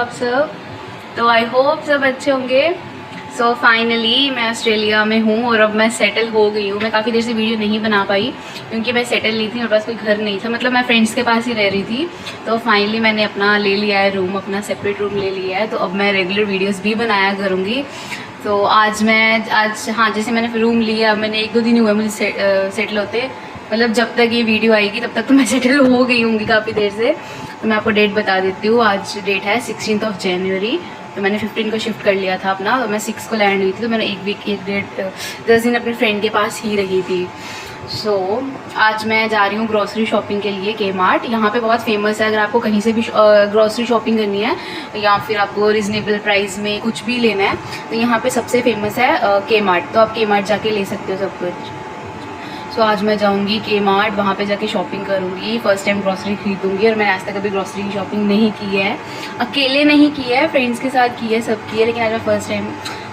आप सब? तो आई होप सब अच्छे होंगे। सो फाइनली मैं ऑस्ट्रेलिया में हूँ और अब मैं सेटल हो गई हूँ। मैं काफ़ी देर से वीडियो नहीं बना पाई क्योंकि मैं सेटल नहीं थी, मेरे पास कोई घर नहीं था, मतलब मैं फ्रेंड्स के पास ही रह रही थी। तो फाइनली मैंने अपना ले लिया है रूम, अपना सेपरेट रूम ले लिया है। तो अब मैं रेगुलर वीडियोस भी बनाया करूँगी। तो आज हाँ, जैसे मैंने रूम लिया, मैंने 1-2 दिन हुए मुझे सेटल होते, मतलब जब तक ये वीडियो आएगी तब तक तो मैं सेटल हो गई होंगी काफ़ी देर से। तो मैं आपको डेट बता देती हूँ। आज डेट है 16 जनवरी। तो मैंने 15 को शिफ्ट कर लिया था अपना, तो मैं 6 को लैंड हुई थी। तो मैंने 10 दिन अपने फ्रेंड के पास ही रही थी। सो आज मैं जा रही हूँ ग्रॉसरी शॉपिंग के लिए के मार्ट। यहाँ पे बहुत फेमस है, अगर आपको कहीं से भी ग्रॉसरी शॉपिंग करनी है या फिर आपको रिजनेबल प्राइस में कुछ भी लेना है तो यहाँ पे सबसे फेमस है के मार्ट। तो आप के मार्ट जाके ले सकते हो सब कुछ। सो आज मैं जाऊँगी के मार्ट, वहाँ पे जाके शॉपिंग करूँगी। फर्स्ट टाइम ग्रॉसरी खरीदूँगी और मैंने आज तक कभी ग्रॉसरी की शॉपिंग नहीं की है, अकेले नहीं की है, फ्रेंड्स के साथ की है, सब की है, लेकिन आज मैं फर्स्ट टाइम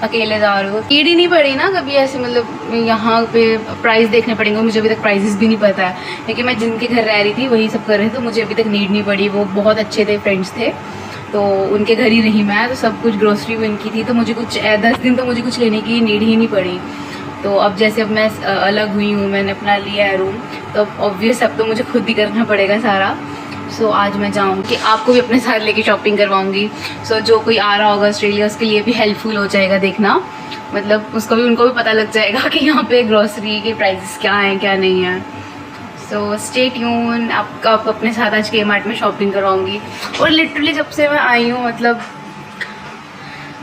अकेले जा रही हूँ। नीड ही नहीं पड़ी ना कभी ऐसे, मतलब यहाँ पे प्राइस देखने पड़ेंगे। मुझे अभी तक प्राइसेस भी नहीं पता है क्योंकि मैं जिनके घर रह रही थी वही सब कर रहे थे, तो मुझे अभी तक नीड नहीं पड़ी। वो बहुत अच्छे थे, फ्रेंड्स थे, तो उनके घर ही रही मैं, तो सब कुछ ग्रॉसरी भी उनकी थी। तो मुझे कुछ 10 दिन तो मुझे कुछ लेने की नीड ही नहीं पड़ी। तो अब जैसे अब मैं अलग हुई हूँ, मैंने अपना लिया है रूम, तो ऑब्वियस अब तो मुझे खुद ही करना पड़ेगा सारा। सो आज मैं जाऊँगी, आपको भी अपने साथ लेके शॉपिंग करवाऊँगी। सो जो कोई आ रहा होगा ऑस्ट्रेलिया उसके लिए भी हेल्पफुल हो जाएगा देखना, मतलब उनको भी पता लग जाएगा कि यहाँ पे ग्रॉसरी के प्राइसेस क्या हैं क्या नहीं है। सो स्टे ट्यून, आपका अपने साथ आज के मार्ट में शॉपिंग करवाऊँगी। और लिटरली जब से मैं आई हूँ, मतलब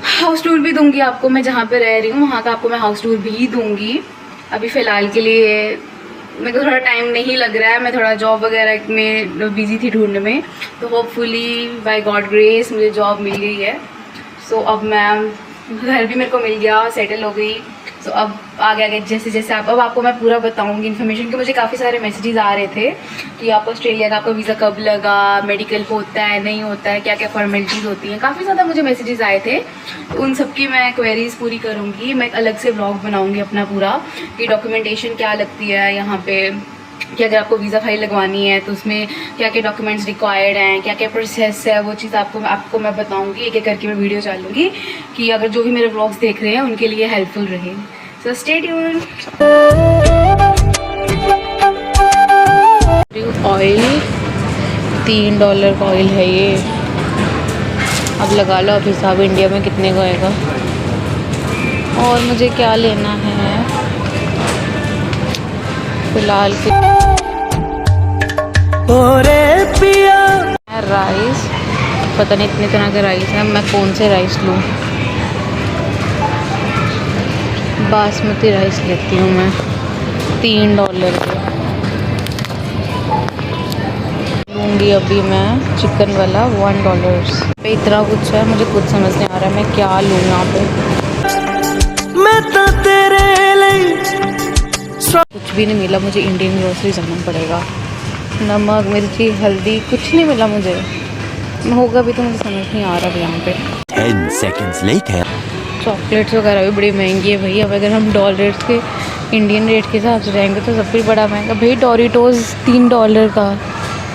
हाउस टूर भी दूंगी आपको, मैं जहाँ पे रह रही हूँ वहाँ का आपको मैं हाउस टूर भी दूंगी। अभी फ़िलहाल के लिए मेरे को थोड़ा टाइम नहीं लग रहा है, मैं थोड़ा जॉब वगैरह में बिज़ी थी ढूंढने में। तो होपफुली बाय गॉड ग्रेस मुझे जॉब मिल गई है। सो अब मैं घर भी मेरे को मिल गया, सेटल हो गई। सो अब आगे जैसे जैसे अब आपको मैं पूरा बताऊंगी इन्फॉर्मेशन, कि मुझे काफ़ी सारे मैसेजेस आ रहे थे कि आप ऑस्ट्रेलिया का आपका वीज़ा कब लगा, मेडिकल होता है नहीं होता है, क्या क्या फॉर्मेलिटीज़ होती हैं, काफ़ी ज़्यादा मुझे मैसेजेस आए थे। तो उन सब की मैं क्वेरीज़ पूरी करूँगी। मैं एक अलग से ब्लॉग बनाऊँगी अपना पूरा, कि डॉक्यूमेंटेशन क्या लगती है यहाँ पे, कि अगर आपको वीज़ा फाइल लगवानी है तो उसमें क्या क्या डॉक्यूमेंट्स रिक्वायर्ड हैं, क्या क्या प्रोसेस है, वो चीज़ आपको मैं बताऊंगी। एक एक करके मैं वीडियो डालूंगी कि अगर जो भी मेरे व्लॉग्स देख रहे हैं उनके लिए हेल्पफुल रहे। So stay tune. ऑयल $3 का ऑयल है ये। अब लगा लो अब हिसाब इंडिया में कितने का आएगा। और मुझे क्या लेना है फिलहाल के राइस, पता नहीं इतने तरह के राइस हैं, मैं कौन से राइस लूँ। बासमती राइस लेती हूँ मैं, $3 के लूँगी। अभी मैं चिकन वाला $1 पे। इतना कुछ है, मुझे कुछ समझ नहीं आ रहा है मैं क्या लूँ यहाँ पे। मैं तो तेरे कुछ भी नहीं मिला मुझे, इंडियन ग्रोसरी जाना पड़ेगा। नमक मिर्ची हल्दी कुछ नहीं मिला मुझे, होगा भी तो मुझे समझ नहीं आ रहा यहाँ पे। 10 seconds later. चॉकलेट्स वगैरह भी बड़ी महंगी है भाई। अब अगर हम डॉलर के इंडियन रेट के हिसाब से जाएंगे तो सब कुछ बड़ा महंगा भाई। डोरिटोस $3 का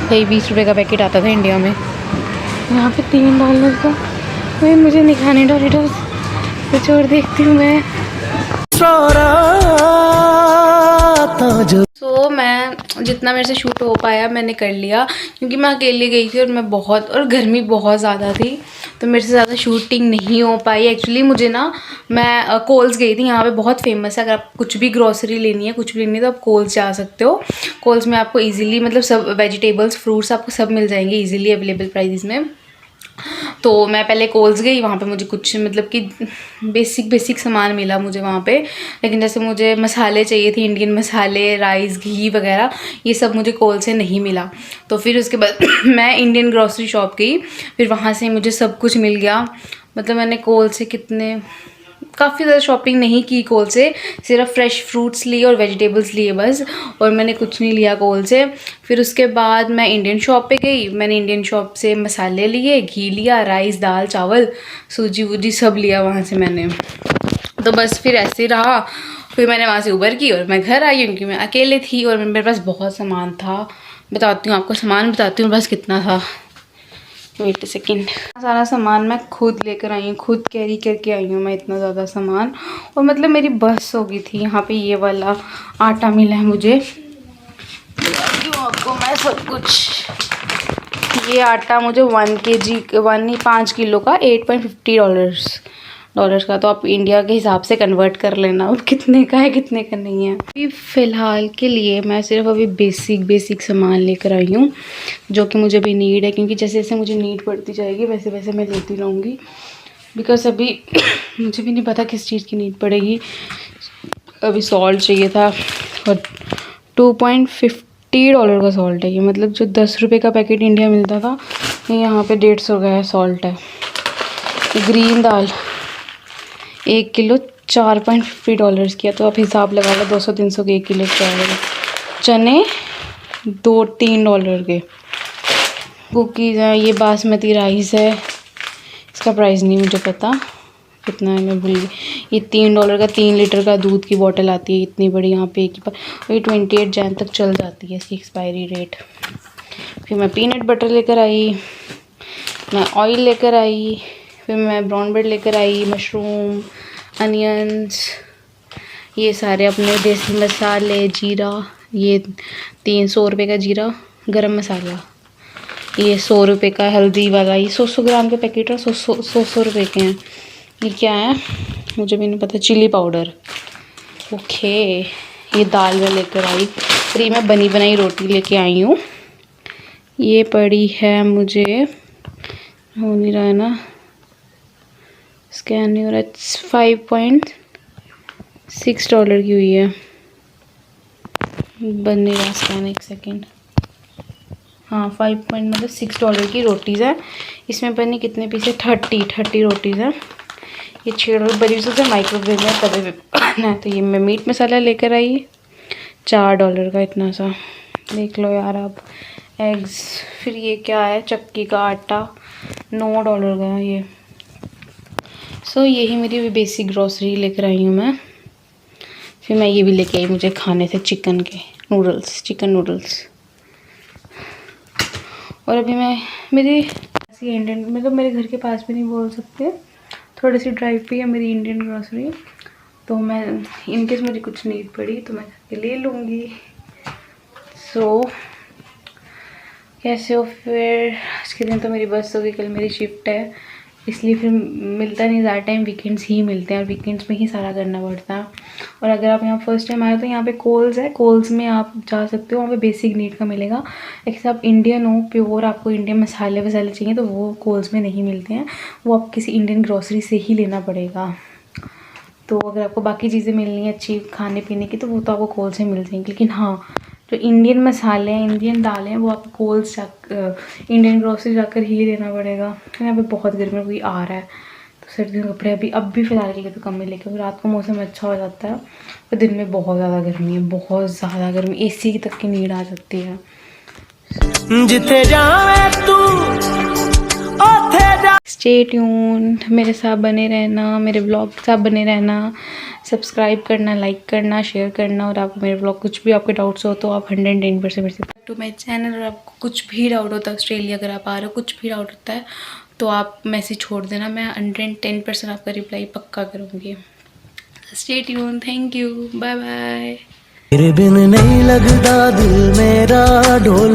भाई, 20 रुपये का पैकेट आता था इंडिया में, यहाँ पे $3 का। भाई मुझे नहीं खाने डोरिटोस, कुछ और देखती हूँ मैं। सो मैं जितना मेरे से शूट हो पाया मैंने कर लिया, क्योंकि मैं अकेली गई थी और और गर्मी बहुत ज़्यादा थी, तो मेरे से ज़्यादा शूटिंग नहीं हो पाई। एक्चुअली मुझे ना, मैं कोल्स गई थी, यहाँ पे बहुत फेमस है। अगर आप कुछ भी ग्रॉसरी लेनी है, कुछ भी लेनी है, तो आप कोल्स जा सकते हो। कोल्स में आपको इजीली, मतलब सब वेजिटेबल्स फ्रूट्स आपको सब मिल जाएंगे इजीली अवेलेबल प्राइस में। तो मैं पहले कोल्स गई, वहाँ पे मुझे कुछ मतलब कि बेसिक सामान मिला मुझे वहाँ पे, लेकिन जैसे मुझे मसाले चाहिए थे, इंडियन मसाले, राइस, घी वगैरह, ये सब मुझे कोल से नहीं मिला। तो फिर उसके बाद मैं इंडियन ग्रॉसरी शॉप गई, फिर वहाँ से मुझे सब कुछ मिल गया। मतलब मैंने कोल से काफ़ी ज़्यादा शॉपिंग नहीं की कोल से, सिर्फ फ्रेश फ्रूट्स लिए और वेजिटेबल्स लिए बस, और मैंने कुछ नहीं लिया कोल से। फिर उसके बाद मैं इंडियन शॉप पे गई, मैंने इंडियन शॉप से मसाले लिए, घी लिया, राइस, दाल, चावल, सूजी वूजी सब लिया वहाँ से मैंने। तो बस फिर ऐसे ही रहा। फिर मैंने वहाँ से उबर की और मैं घर आई, क्योंकि मैं अकेले थी और मेरे पास बहुत सामान था। बताती हूँ आपको, सामान बताती हूँ बस कितना था। Wait second. सारा सामान मैं खुद लेकर आई हूँ, खुद कैरी करके आई हूँ मैं इतना ज़्यादा सामान। और मतलब मेरी बस हो गई थी। यहाँ पे ये वाला आटा मिला है मुझे, क्यों आपको मैं सब कुछ। ये आटा मुझे 1 kg 5 किलो का $8.50 का। तो आप इंडिया के हिसाब से कन्वर्ट कर लेना अब कितने का है कितने का नहीं है। अभी फ़िलहाल के लिए मैं सिर्फ अभी बेसिक सामान लेकर आई हूँ जो कि मुझे भी नीड है, क्योंकि जैसे जैसे मुझे नीड पड़ती जाएगी वैसे वैसे मैं लेती रहूँगी। बिकॉज अभी मुझे भी नहीं पता किस चीज़ की नीड पड़ेगी। अभी सॉल्ट चाहिए था और $2.50 का सॉल्ट है ये। मतलब जो 10 रुपये का पैकेट इंडिया मिलता था ये यहाँ पे 150 का है सॉल्ट है। ग्रीन दाल 1 किलो $4.50 की है, तो आप हिसाब लगा लो 200-300 के 1 किलो क्या आएगा। चने $2-3 के। कुकीज़ हैं, ये बासमती राइस है, इसका प्राइस नहीं मुझे पता कितना है, मैं भूल गई। ये $3 का 3 लीटर का दूध की बोतल आती है इतनी बड़ी, यहाँ पे एक ही पर। ये 28 जैन तक चल जाती है इसकी एक्सपायरी डेट। फिर मैं पीनट बटर लेकर आई, मैं ऑयल लेकर आई, फिर मैं ब्राउन ब्रेड लेकर आई, मशरूम, अनियंस, ये सारे अपने देसी मसाले, जीरा, ये 300 रुपये का जीरा, गरम मसाला, ये 100 रुपये का हल्दी वाला, ये 100 ग्राम के पैकेट है, 100 रुपये के हैं। ये क्या है मुझे भी नहीं पता, चिली पाउडर। ओके, ये दाल में लेकर आई। फिर मैं बनी बनाई रोटी लेके आई हूँ। ये पड़ी है मुझे, हो नहीं रहा है ना, स्कैन नहीं हो रहा है, $5.6 की हुई है, बन नहीं रहा स्कैन, एक सेकेंड। हाँ, मतलब $6 की रोटीज़ है। इसमें बनी कितने पीस है, 30 रोटीज़ हैं। ये 6 बड़ी से माइक्रोवेव में तवे पे बनाना है। तो ये मैं मीट मसाला लेकर आई $4 का इतना सा, देख लो यार आप। एग्स, फिर ये क्या है, चक्की का आटा $9 का है ये। सो यही मेरी बेसिक ग्रॉसरी लेकर आई हूँ मैं। फिर मैं ये भी लेके आई, मुझे खाने थे चिकन नूडल्स। और अभी मैं मेरी इंडियन, मतलब मेरे घर के पास भी नहीं बोल सकते, थोड़ी सी ड्राइव पे है मेरी इंडियन ग्रॉसरी। तो मैं इनकेस मुझे कुछ नीड पड़ी तो मैं जाके ले लूँगी। सो कैसे हो फिर, आज के दिन तो मेरी बस होगी, कल मेरी शिफ्ट है, इसलिए फिर मिलता नहीं ज़्यादा टाइम, वीकेंड्स ही मिलते हैं और वीकेंड्स में ही सारा करना पड़ता है। और अगर आप यहाँ फर्स्ट टाइम आए तो यहाँ पे कोल्स है, कोल्स में आप जा सकते हो, वहाँ पे बेसिक नीड का मिलेगा। अगर आप इंडियन हो प्योर, आपको इंडियन मसाले वसाले चाहिए तो वो कोल्स में नहीं मिलते हैं, वो आप किसी इंडियन ग्रॉसरी से ही लेना पड़ेगा। तो अगर आपको बाकी चीज़ें मिलनी है अच्छी खाने पीने की तो वो तो आपको कोल्स से मिल जाएंगी। लेकिन हाँ, जो इंडियन मसाले हैं, इंडियन दालें हैं, वो आपको कोल्स इंडियन ग्रॉसरी जाकर ही लेना पड़ेगा। यहाँ पे बहुत गर्मी कोई आ रहा है तो सर्दियों के कपड़े अभी फ़िलहाल के लिए तो कम में लेके, रात को मौसम अच्छा हो जाता है, पर दिन में बहुत ज़्यादा गर्मी है, बहुत ज़्यादा गर्मी, AC की तक की नीड आ सकती है। जिथे जावे तू स्टे ट्यून्ड, मेरे साथ बने रहना, मेरे ब्लॉग के साथ बने रहना, सब्सक्राइब करना, लाइक करना, शेयर करना। और आपको मेरे ब्लॉग कुछ भी आपके डाउट्स हो तो आप 110% मेरे से टू माई चैनल। और आपको कुछ भी डाउट होता है ऑस्ट्रेलिया अगर आप आ रहे हो, कुछ भी डाउट होता है तो आप मैसेज छोड़ देना, मैं 110% आपका रिप्लाई पक्का करूँगी। Stay tuned, thank you, bye bye. तेरे बिन नहीं लगता दिल मेरा ढोल।